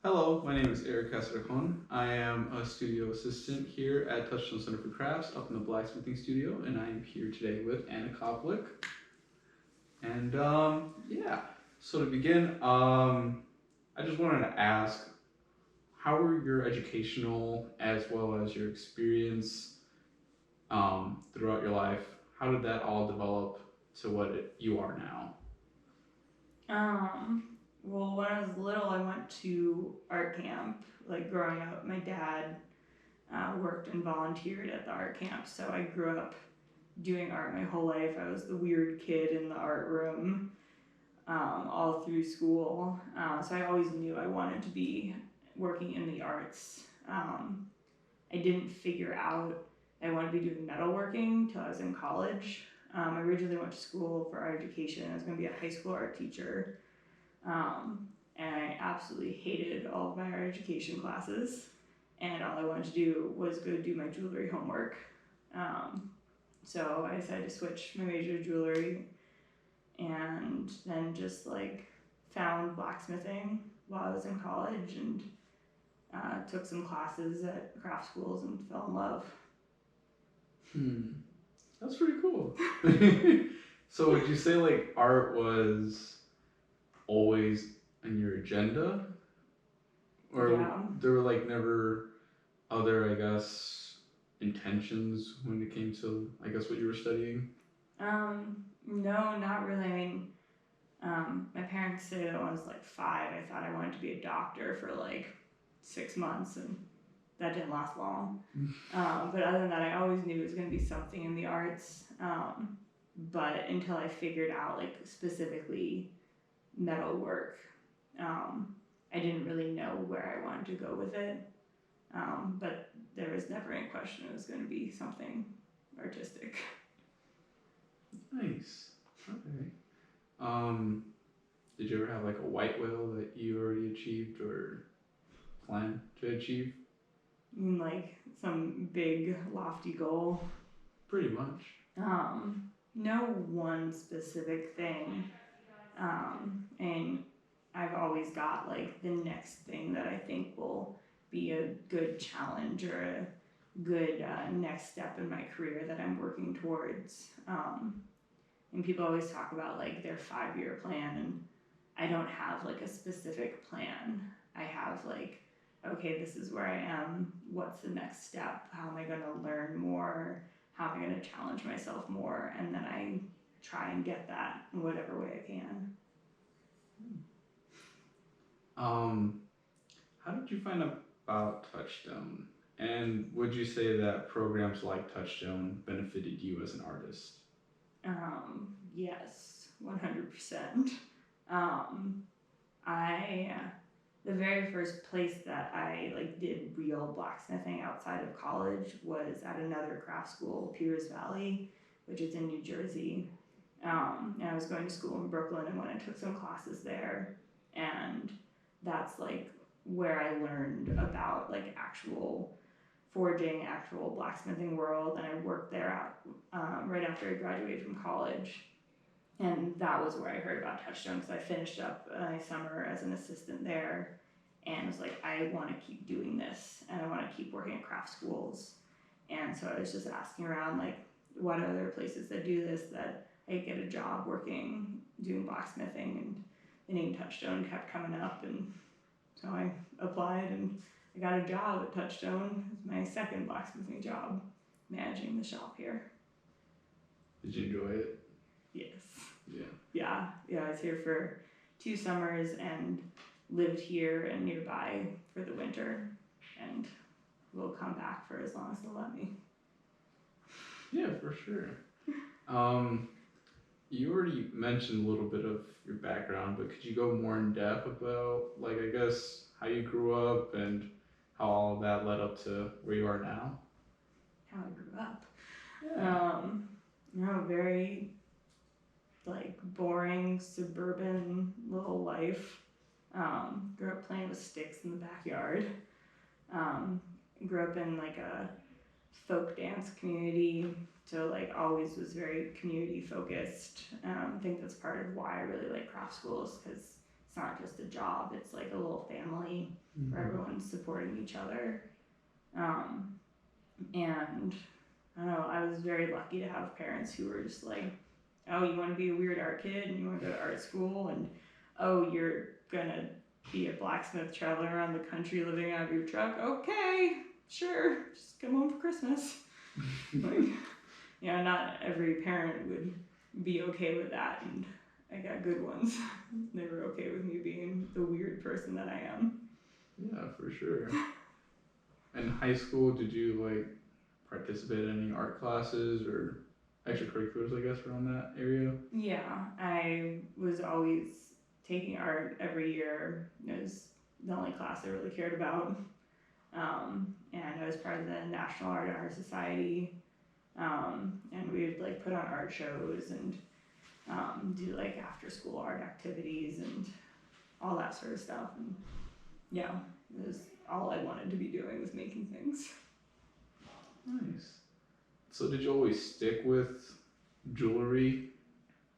Hello, my name is Erick. I am a studio assistant here at Touchstone Center for Crafts up in the blacksmithing studio, and I am here today with Anna Koplik. And yeah, so to begin, I just wanted to ask, how were your educational as well as your experience throughout your life? How did that all develop to what you are now? Well, when I was little, I went to art camp. Like growing up, my dad worked and volunteered at the art camp, so I grew up doing art my whole life. I was the weird kid in the art room all through school. So I always knew I wanted to be working in the arts. I didn't figure out I wanted to be doing metalworking until I was in college. I originally went to school for art education. I was going to be a high school art teacher. And I absolutely hated all of my art education classes. And all I wanted to do was go do my jewelry homework. So I decided to switch my major to jewelry and then just like found blacksmithing while I was in college and took some classes at craft schools and fell in love. That's pretty cool. So would you say like art was always in your agenda? Or Yeah. there were like never other, I guess, intentions when it came to, I guess, what you were studying? No, not really. I mean, my parents say that when I was like 5, I thought I wanted to be a doctor for like 6 months, and that didn't last long. But other than that, I always knew it was going to be something in the arts. But until I figured out like specifically metal work, I didn't really know where I wanted to go with it. But there was never any question it was going to be something artistic. Nice. Okay. Did you ever have like a white whale that you already achieved or plan to achieve? I mean, like some big lofty goal. Pretty much. No one specific thing. And I've always got like the next thing that I think will be a good challenge or a good next step in my career that I'm working towards. And people always talk about like their 5-year plan, and I don't have like a specific plan. I have like, okay, this is where I am. What's the next step? How am I going to learn more? How am I going to challenge myself more? And then I try and get that in whatever way I can. How did you find about Touchstone? And would you say that programs like Touchstone benefited you as an artist? Yes, 100%. I the very first place that I like did real blacksmithing outside of college was at another craft school, Peters Valley, which is in New Jersey. And I was going to school in Brooklyn, and when I took some classes there, and that's like where I learned about like actual forging, actual blacksmithing world, and I worked there right after I graduated from college. And that was where I heard about Touchstone because I finished up my summer as an assistant there and was like, I want to keep doing this and I want to keep working at craft schools. And so I was just asking around, like, what other places that do this that I could get a job working, doing blacksmithing, and the name Touchstone kept coming up. And so I applied and I got a job at Touchstone. It was my second blacksmithing job, managing the shop here. Did you enjoy it? Yes. Yeah. Yeah, I was here for 2 summers and lived here and nearby for the winter, and will come back for as long as they'll let me. Yeah, for sure. You already mentioned a little bit of your background, but could you go more in depth about, like, I guess, how you grew up and how all of that led up to where you are now? How I grew up. Yeah. Very like boring suburban little life. Grew up playing with sticks in the backyard. Grew up in like a folk dance community, so like always was very community focused. I think that's part of why I really like craft schools, because it's not just a job, it's like a little family. supporting each other. And I don't know, I was very lucky to have parents who were just like, oh, you want to be a weird art kid and you want to go to art school, and oh, you're gonna be a blacksmith traveling around the country living out of your truck. Okay, sure, just come home for Christmas. Like, not every parent would be okay with that, and I got good ones. They were okay with me being the weird person that I am. Yeah, for sure. In high school, did you like participate in any art classes or extracurriculars, I guess, around that area? Yeah, I was always taking art every year. It was the only class I really cared about. And I was part of the National Art and Art Society. And we would like put on art shows and do like after school art activities and all that sort of stuff. And yeah, it was all I wanted to be doing was making things. Nice. So did you always stick with jewelry?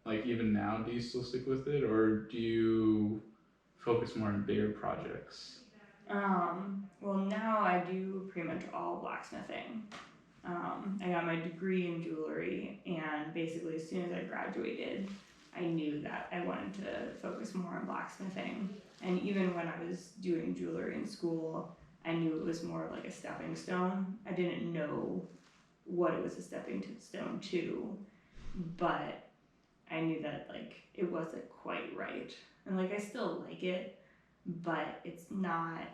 Like even now, do you still stick with it, or do you focus more on bigger projects? Well, now I do pretty much all blacksmithing. I got my degree in jewelry, and basically as soon as I graduated, I knew that I wanted to focus more on blacksmithing. And even when I was doing jewelry in school, I knew it was more of like a stepping stone. I didn't know what it was a stepping stone to, but I knew that like it wasn't quite right. And like I still like it, but it's not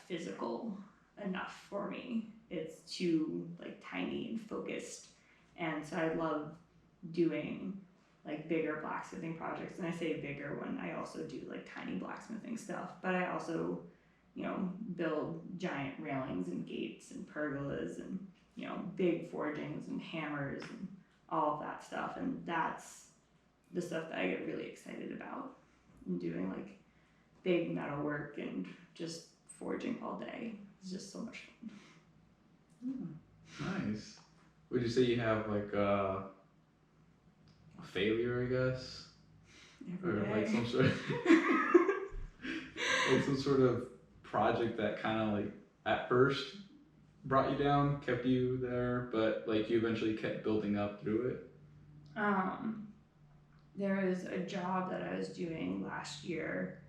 physical enough for me. It's too like tiny and focused. And so I love doing like bigger blacksmithing projects. And I say bigger when I also do like tiny blacksmithing stuff, but I also, build giant railings and gates and pergolas and, big forgings and hammers and all of that stuff. And that's the stuff that I get really excited about, and doing like big metal work and just forging all day. It's just so much fun. Nice. Would you say you have like a failure, I guess? Every day. Like some sort of like some sort of project that kind of like at first brought you down, kept you there, but like you eventually kept building up through it? There was a job that I was doing last year,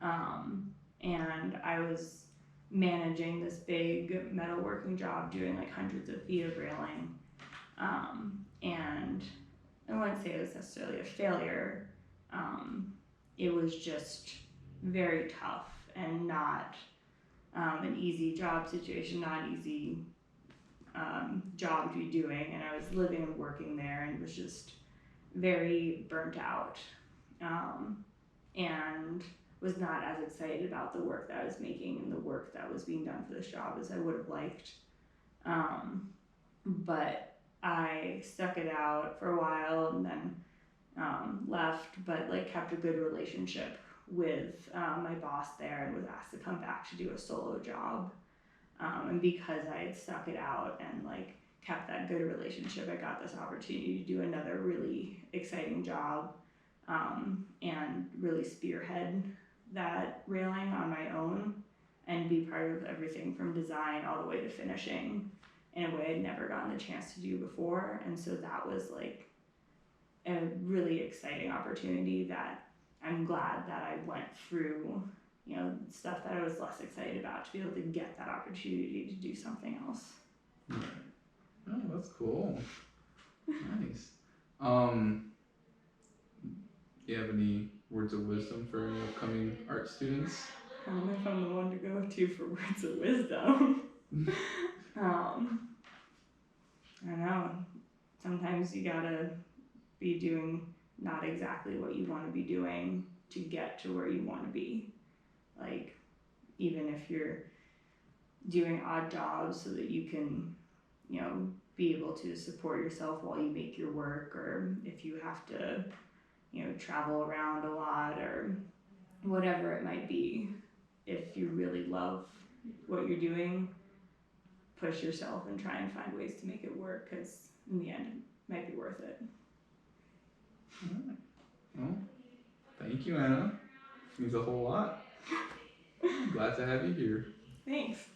and I was managing this big metalworking job, doing like hundreds of feet of railing, and I wouldn't say it was necessarily a failure. It was just very tough and not an easy job situation, not an easy job to be doing, and I was living and working there and was just very burnt out, and was not as excited about the work that I was making and the work that was being done for this job as I would have liked. But I stuck it out for a while and then left, but like kept a good relationship with my boss there and was asked to come back to do a solo job. And because I had stuck it out and like kept that good relationship, I got this opportunity to do another really exciting job, and really spearhead that railing on my own and be part of everything from design all the way to finishing in a way I'd never gotten the chance to do before. And so that was like a really exciting opportunity that I'm glad that I went through, stuff that I was less excited about, to be able to get that opportunity to do something else. Right. Oh, that's cool. Nice. Do you have any words of wisdom for any upcoming art students? I don't know if I'm the one to go to for words of wisdom. I don't know. Sometimes you gotta be doing not exactly what you want to be doing to get to where you want to be. Like, even if you're doing odd jobs so that you can, be able to support yourself while you make your work, or if you have to, travel around a lot or whatever it might be. If you really love what you're doing, push yourself and try and find ways to make it work, because in the end, it might be worth it. All right. Well, thank you, Anna. It means a whole lot. glad to have you here. Thanks.